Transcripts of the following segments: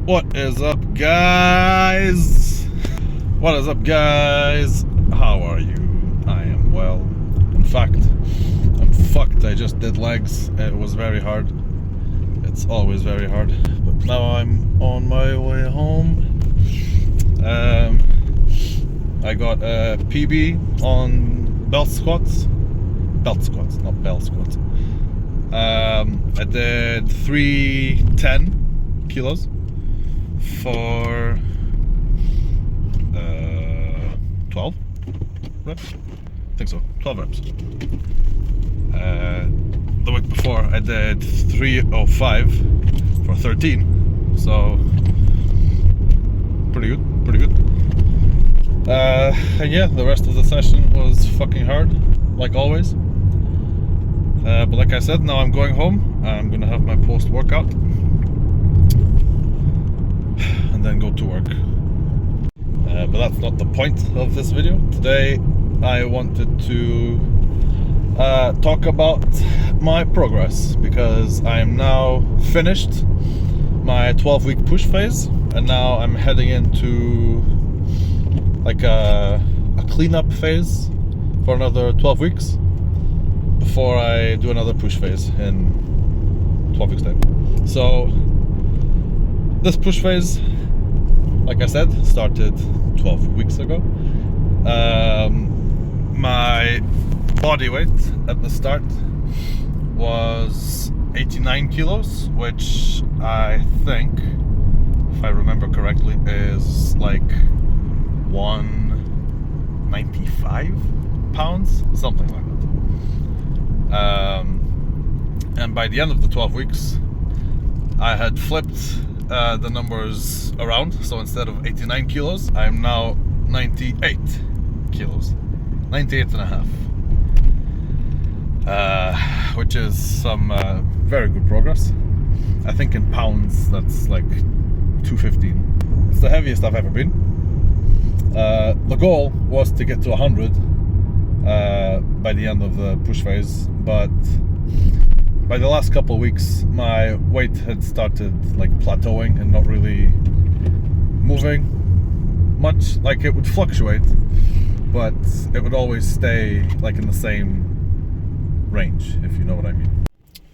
What is up, guys? What is up, guys? How are you? I am well. In fact, I'm fucked. I just did legs. It was very hard. It's always very hard. But now I'm on my way home. I got a PB on belt squats. Belt squats, not bell squats. I did 310 kilos for 12 reps. I think so, 12 reps. The week before I did 305 for 13, so pretty good. And yeah, the rest of the session was fucking hard, like always. But like I said, now I'm going home. I'm gonna have my post-workout and then go to work. But that's not the point of this video. Today I wanted to talk about my progress, because I am now finished my 12-week push phase, and now I'm heading into like a cleanup phase for another 12 weeks before I do another push phase in 12 weeks time. So this push phase, like I said, started 12 weeks ago. My body weight at the start was 89 kilos, which I think, if I remember correctly, is like 195 pounds, something like that. And by the end of the 12 weeks, I had flipped the numbers around. So instead of 89 kilos, I'm now 98 kilos, 98 and a half, which is some very good progress. I think in pounds that's like 215. It's the heaviest I've ever been. The goal was to get to 100 by the end of the push phase, but by the last couple of weeks my weight had started like plateauing and not really moving much. Like, it would fluctuate, but it would always stay like in the same range, if you know what I mean.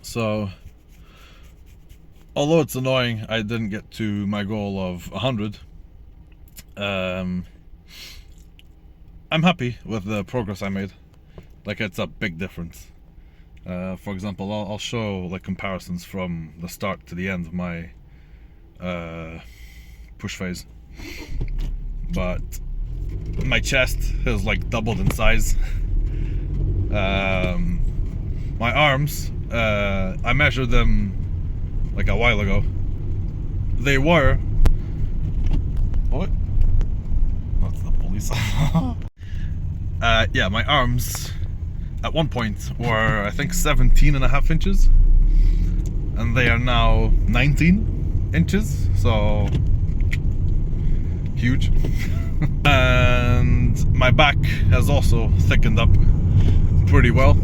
So although it's annoying I didn't get to my goal of 100, I'm happy with the progress I made. Like, it's a big difference. For example, I'll show like comparisons from the start to the end of my push phase. But my chest has like doubled in size. My arms, I measured them like a while ago. They were... What? That's the police. Yeah, my arms at one point were, I think, 17 and a half inches, and they are now 19 inches, so huge. And my back has also thickened up pretty well,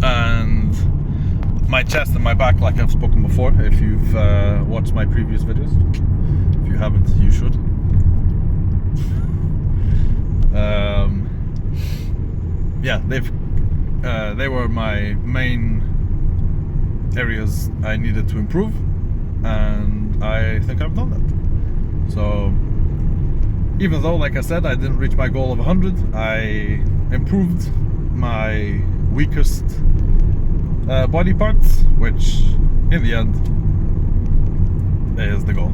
and my chest and my back, like I've spoken before, if you've watched my previous videos. If you haven't, you should. Yeah, they were my main areas I needed to improve, and I think I've done that. So even though, like I said, I didn't reach my goal of 100, I improved my weakest body parts, which in the end is the goal.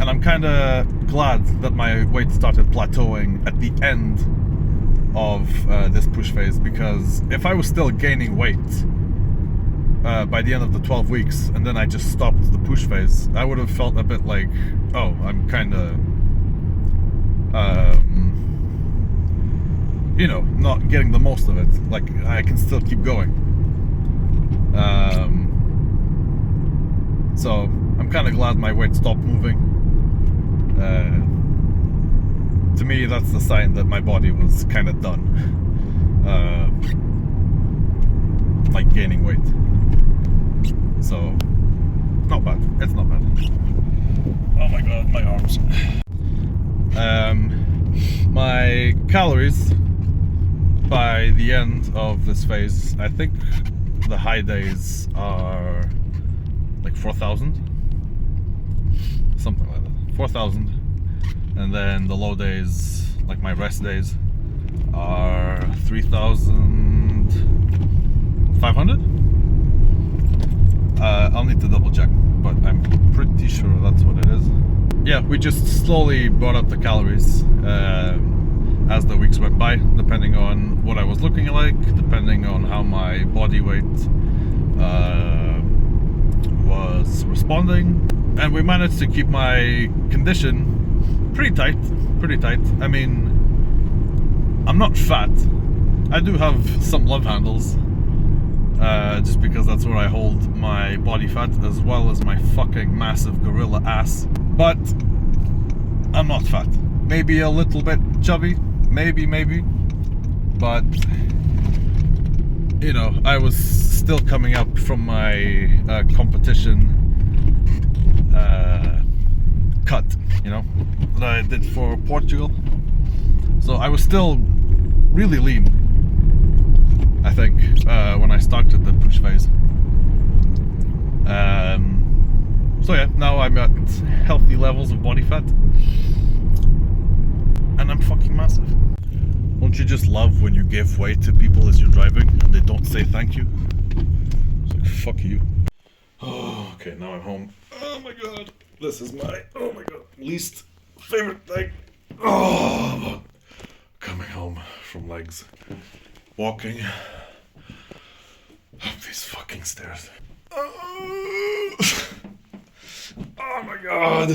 And I'm kind of glad that my weight started plateauing at the end of this push phase, because if I was still gaining weight by the end of the 12 weeks and then I just stopped the push phase, I would have felt a bit like, oh, I'm kind of you know, not getting the most of it. Like, I can still keep going. So I'm kind of glad my weight stopped moving. To me, that's the sign that my body was kind of done, like gaining weight. So not bad. It's not bad. Oh my god, my arms. My calories by the end of this phase, I think the high days are like 4,000, something like that, 4,000, and then the low days, like my rest days, are 3,500. I'll need to double check, but I'm pretty sure that's what it is. Yeah, we just slowly brought up the calories as the weeks went by, depending on what I was looking like, depending on how my body weight was responding, and we managed to keep my condition pretty tight. I mean, I'm not fat. I do have some love handles, just because that's where I hold my body fat, as well as my fucking massive gorilla ass. But I'm not fat. Maybe a little bit chubby, maybe. But you know, I was still coming up from my competition cut, you know, that I did for Portugal. So I was still really lean, I think, when I started the push phase. So yeah, now I'm at healthy levels of body fat, and I'm fucking massive. Don't you just love when you give way to people as you're driving and they don't say thank you? It's like, fuck you. Oh, okay, now I'm home. Oh my god, this is my, oh my god, least favorite thing. Oh, coming home from legs, walking up these fucking stairs. Oh my god.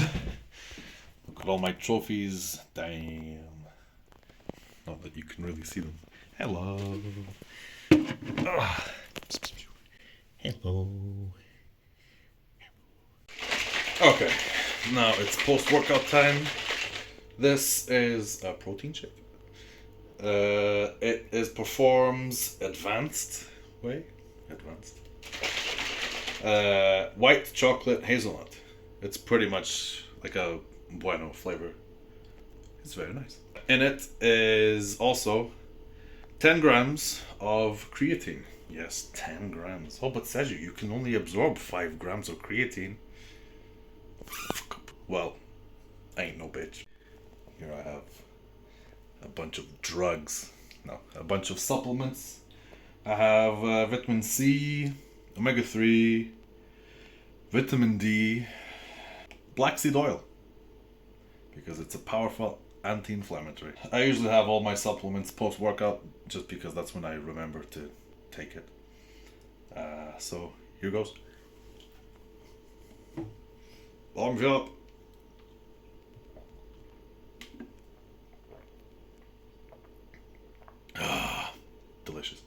Look at all my trophies. Damn. Not that you can really see them. Hello. Hello. Okay, now it's post-workout time. This is a protein shake. It is Perform's advanced way. White chocolate hazelnut. It's pretty much like a bueno flavor. It's very nice. In it is also 10 grams of creatine. Yes, 10 grams. Oh, but says you can only absorb 5 grams of creatine. Well, I ain't no bitch. Here I have a bunch of drugs. No, a bunch of supplements. I have vitamin C, omega-3, vitamin D, black seed oil, because it's a powerful anti-inflammatory. I usually have all my supplements post-workout, just because that's when I remember to take it. So here goes. Arms up. Ah, delicious.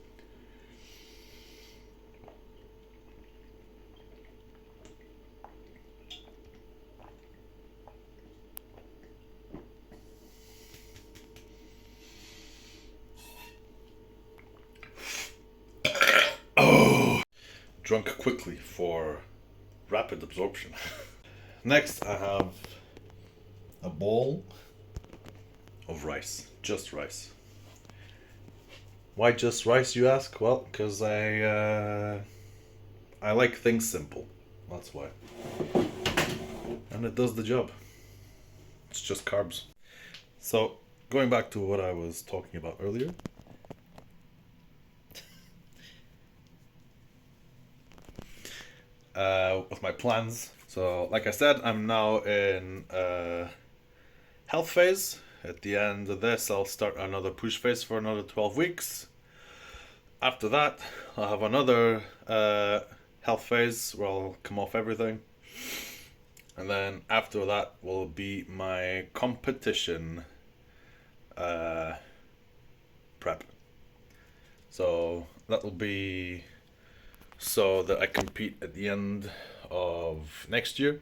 Oh, drunk quickly for rapid absorption. Next, I have a bowl of rice, just rice. Why just rice, you ask? Well, because I like things simple. That's why. And it does the job. It's just carbs. So, going back to what I was talking about earlier. With my plans. So, like I said, I'm now in health phase. At the end of this, I'll start another push phase for another 12 weeks. After that, I'll have another health phase where I'll come off everything. And then after that will be my competition prep. So that'll be so that I compete at the end of next year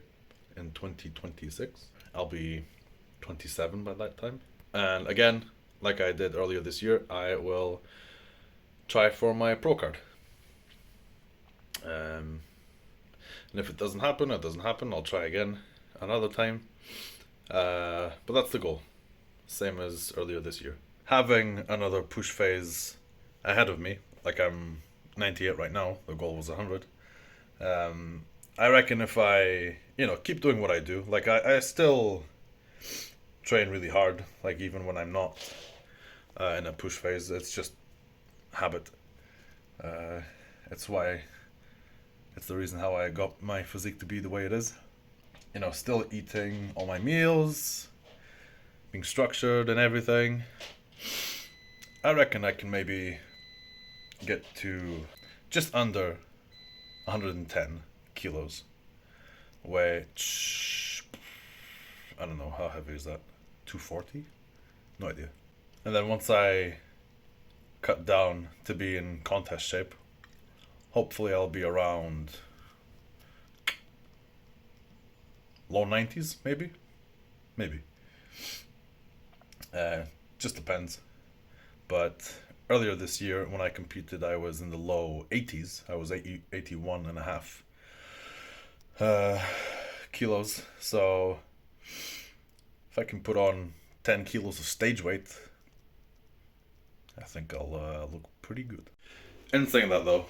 in 2026. I'll be 27 by that time. And again, like I did earlier this year, I will try for my pro card. And if it doesn't happen, it doesn't happen. I'll try again another time. But that's the goal. Same as earlier this year. Having another push phase ahead of me, like I'm 98 right now, the goal was 100. I reckon if I, keep doing what I do, like I still train really hard, like even when I'm not in a push phase, it's just habit. It's why, it's the reason how I got my physique to be the way it is. Still eating all my meals, being structured and everything. I reckon I can maybe get to just under 110 kilos, which, I don't know, how heavy is that? 240? No idea. And then once I cut down to be in contest shape, hopefully I'll be around low 90s, maybe? Maybe. Just depends. But earlier this year, when I competed, I was in the low 80s. I was 81 and a half kilos. So if I can put on 10 kilos of stage weight, I think I'll look pretty good. In saying that though,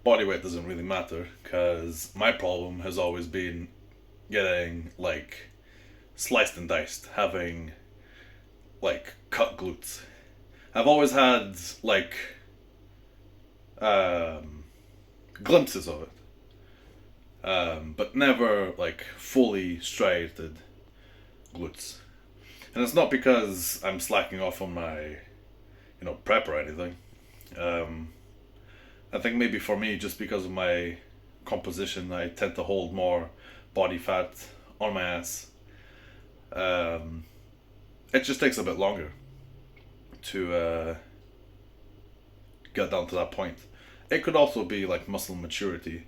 body weight doesn't really matter, because my problem has always been getting like sliced and diced, having like cut glutes. I've always had like glimpses of it, but never like fully striated glutes. And it's not because I'm slacking off on my prep or anything. I think maybe for me, just because of my composition, I tend to hold more body fat on my ass. It just takes a bit longer to get down to that point. It could also be like muscle maturity.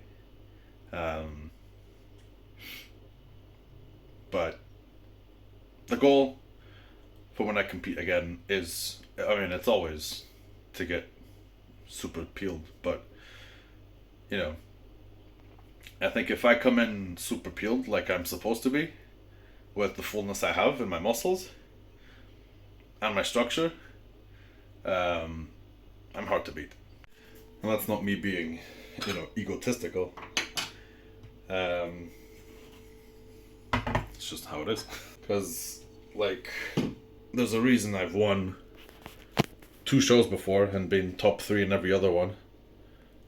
But the goal for when I compete again is, it's always to get super peeled, but I think if I come in super peeled like I'm supposed to be, with the fullness I have in my muscles and my structure, I'm hard to beat. And that's not me being, egotistical. It's just how it is. Because, like, there's a reason I've won 2 shows before and been top 3 in every other one.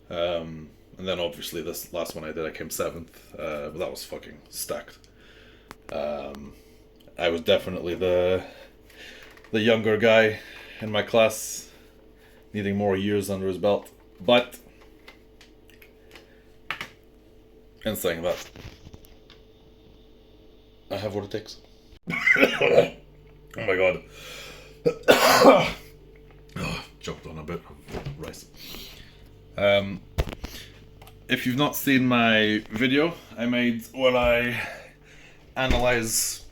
And then obviously this last one I did, I came 7th, but that was fucking stacked. I was definitely the younger guy in my class, needing more years under his belt. But in saying that, I have what it takes. Oh my god. Choked on a bit of rice. If you've not seen my video I made when I analyze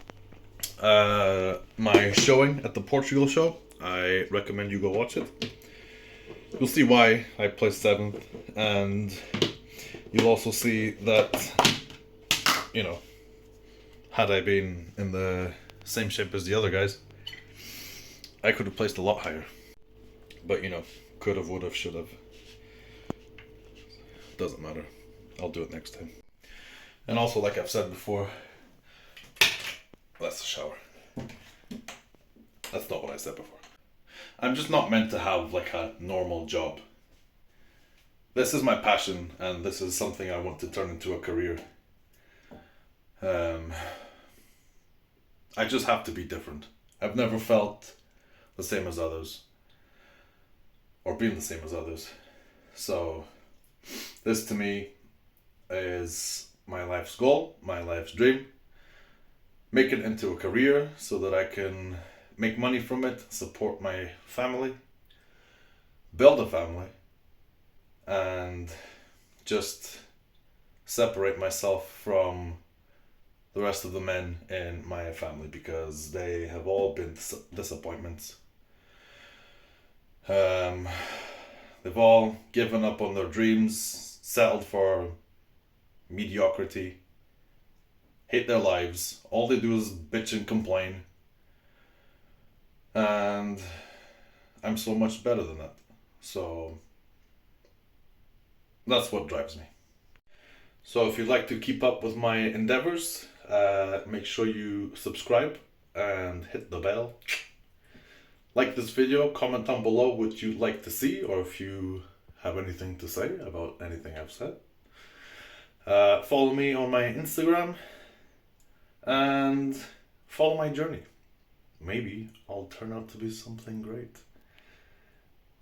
my showing at the Portugal show, I recommend you go watch it. You'll see why I placed 7th, and you'll also see that, had I been in the same shape as the other guys, I could have placed a lot higher. But, could have, would have, should have. Doesn't matter. I'll do it next time. And also, like I've said before, that's the shower. That's not what I said before. I'm just not meant to have like a normal job. This is my passion, and this is something I want to turn into a career. I just have to be different. I've never felt the same as others, or been the same as others. So this to me is my life's goal, my life's dream. Make it into a career so that I can make money from it, support my family, build a family, and just separate myself from the rest of the men in my family, because they have all been disappointments. They've all given up on their dreams settled for mediocrity, hate their lives. All they do is bitch and complain. And I'm so much better than that. So that's what drives me. So if you'd like to keep up with my endeavors, make sure you subscribe and hit the bell. Like this video, comment down below what you'd like to see, or if you have anything to say about anything I've said. Follow me on my Instagram and follow my journey. Maybe I'll turn out to be something great.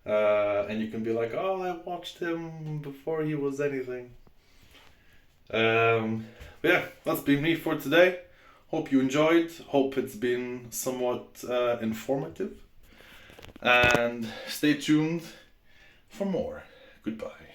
And you can be like, oh, I watched him before he was anything. But yeah, that's been me for today. Hope you enjoyed. Hope it's been somewhat informative. And stay tuned for more. Goodbye.